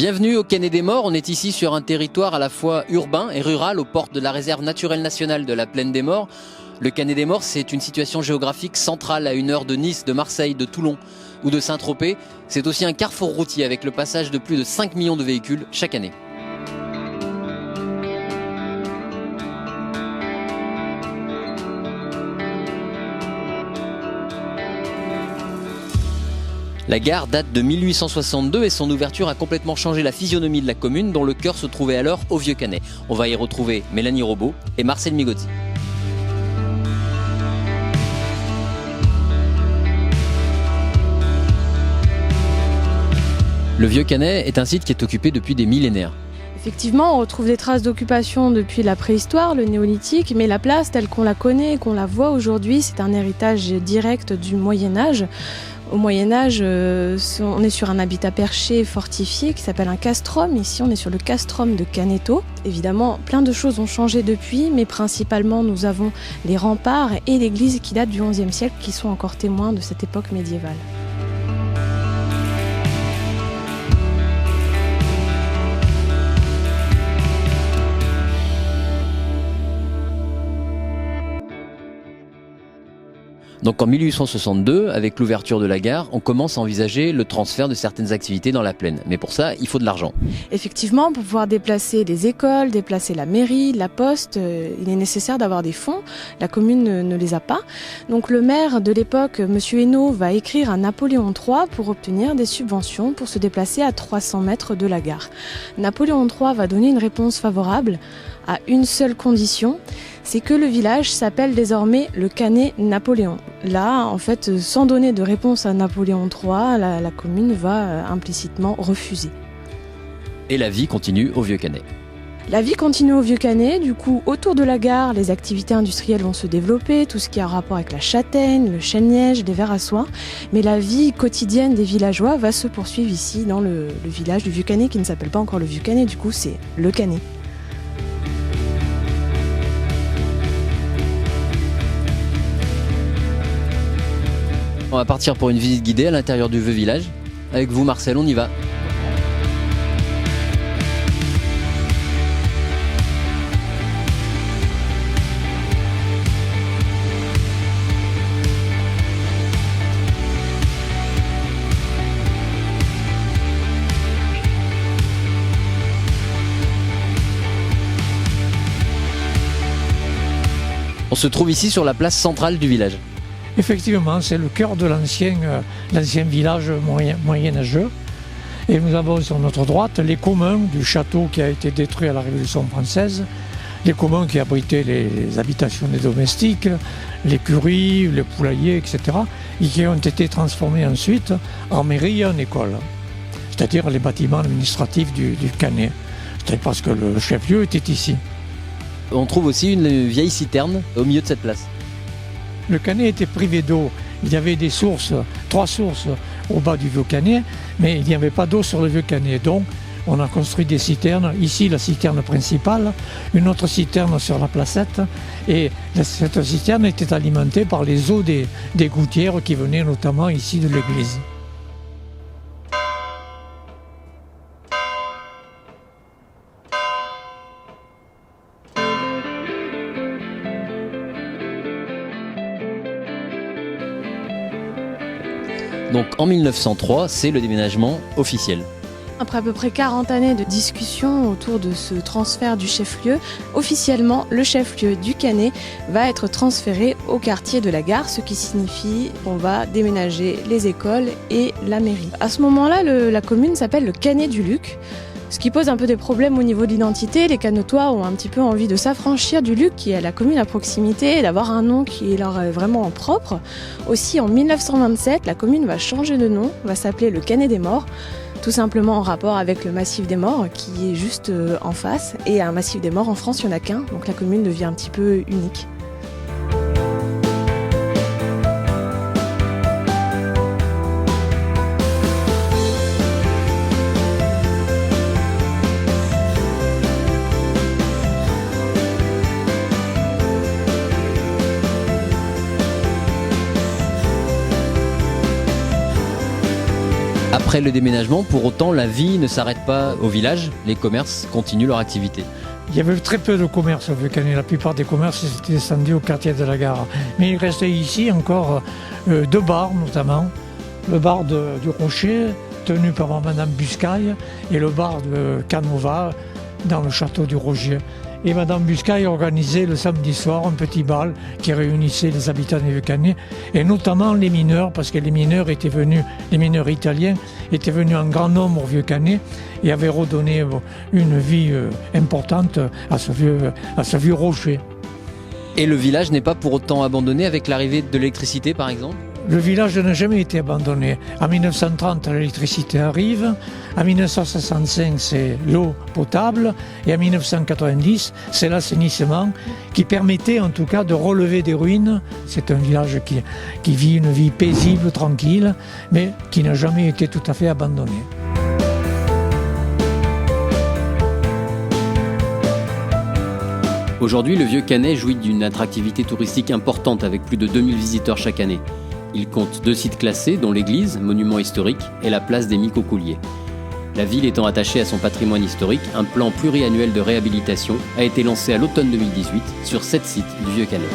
Bienvenue au Canet des Morts, on est ici sur un territoire à la fois urbain et rural aux portes de la réserve naturelle nationale de la Plaine des Morts. Le Canet des Morts, c'est une situation géographique centrale à 1 heure de Nice, de Marseille, de Toulon ou de Saint-Tropez. C'est aussi un carrefour routier avec le passage de plus de 5 millions de véhicules chaque année. La gare date de 1862 et son ouverture a complètement changé la physionomie de la commune dont le cœur se trouvait alors au Vieux-Canet. On va y retrouver Mélanie Robot et Marcel Migotti. Le Vieux-Canet est un site qui est occupé depuis des millénaires. Effectivement, on retrouve des traces d'occupation depuis la préhistoire, le néolithique, mais la place telle qu'on la connaît et qu'on la voit aujourd'hui, c'est un héritage direct du Moyen-Âge. Au Moyen-Âge, on est sur un habitat perché fortifié qui s'appelle un castrum. Ici, on est sur le castrum de Caneto. Évidemment, plein de choses ont changé depuis, mais principalement, nous avons les remparts et l'église qui date du XIe siècle, qui sont encore témoins de cette époque médiévale. Donc en 1862, avec l'ouverture de la gare, on commence à envisager le transfert de certaines activités dans la plaine. Mais pour ça, il faut de l'argent. Effectivement, pour pouvoir déplacer les écoles, déplacer la mairie, la poste, il est nécessaire d'avoir des fonds. La commune ne les a pas. Donc le maire de l'époque, M. Hainaut, va écrire à Napoléon III pour obtenir des subventions pour se déplacer à 300 mètres de la gare. Napoléon III va donner une réponse favorable à une seule condition, c'est que le village s'appelle désormais le Canet Napoléon. Là, en fait, sans donner de réponse à Napoléon III, la commune va implicitement refuser. Et la vie continue au Vieux-Canet. La vie continue au Vieux-Canet, du coup, autour de la gare, les activités industrielles vont se développer, tout ce qui a rapport avec la châtaigne, le chêne-liège, les verres à soie. Mais la vie quotidienne des villageois va se poursuivre ici, dans le village du Vieux-Canet, qui ne s'appelle pas encore le Vieux-Canet, du coup, c'est le Canet. On va partir pour une visite guidée à l'intérieur du vieux village. Avec vous Marcel, on y va. On se trouve ici sur la place centrale du village. Effectivement, c'est le cœur de l'ancien village moyenâgeux. Et nous avons sur notre droite les communs du château qui a été détruit à la Révolution française, les communs qui abritaient les habitations des domestiques, l'écurie, le poulailler, etc. et qui ont été transformés ensuite en mairie et en école, c'est-à-dire les bâtiments administratifs du Canet. C'est parce que le chef-lieu était ici. On trouve aussi une vieille citerne au milieu de cette place. Le Canet était privé d'eau. Il y avait des sources, 3 sources au bas du Vieux-Canet, mais il n'y avait pas d'eau sur le Vieux-Canet. Donc, on a construit des citernes. Ici, la citerne principale, une autre citerne sur la placette. Et cette citerne était alimentée par les eaux des gouttières qui venaient notamment ici de l'église. Donc en 1903, c'est le déménagement officiel. Après à peu près 40 années de discussion autour de ce transfert du chef-lieu, officiellement, le chef-lieu du Canet va être transféré au quartier de la gare, ce qui signifie qu'on va déménager les écoles et la mairie. À ce moment-là, la commune s'appelle le Canet du Luc, ce qui pose un peu des problèmes au niveau de l'identité. Les Canetois ont un petit peu envie de s'affranchir du Luc, qui est la commune à proximité, et d'avoir un nom qui leur est vraiment propre. Aussi, en 1927, la commune va changer de nom, va s'appeler le Canet des Morts, tout simplement en rapport avec le massif des Morts qui est juste en face. Et un massif des Morts, en France, il n'y en a qu'un, donc la commune devient un petit peu unique. Après le déménagement, pour autant, la vie ne s'arrête pas au village, les commerces continuent leur activité. Il y avait très peu de commerces au Vieux-Canet. La plupart des commerces étaient descendus au quartier de la gare. Mais il restait ici encore 2 bars notamment. Le bar du Rocher, tenu par Madame Buscaille, et le bar de Canova, dans le château du Roger. Et Madame Buscaille organisait le samedi soir un petit bal qui réunissait les habitants du Vieux-Canet, et notamment les mineurs, parce que les mineurs italiens étaient venus en grand nombre au Vieux-Canet et avaient redonné une vie importante à ce vieux rocher. Et le village n'est pas pour autant abandonné avec l'arrivée de l'électricité par exemple ? Le village n'a jamais été abandonné. En 1930, l'électricité arrive. En 1965, c'est l'eau potable. Et en 1990, c'est l'assainissement qui permettait en tout cas de relever des ruines. C'est un village qui vit une vie paisible, tranquille, mais qui n'a jamais été tout à fait abandonné. Aujourd'hui, le Vieux-Canet jouit d'une attractivité touristique importante avec plus de 2000 visiteurs chaque année. Il compte 2 sites classés, dont l'église, monument historique, et la place des Micocouliers. La ville étant attachée à son patrimoine historique, un plan pluriannuel de réhabilitation a été lancé à l'automne 2018 sur 7 sites du Vieux-Canet.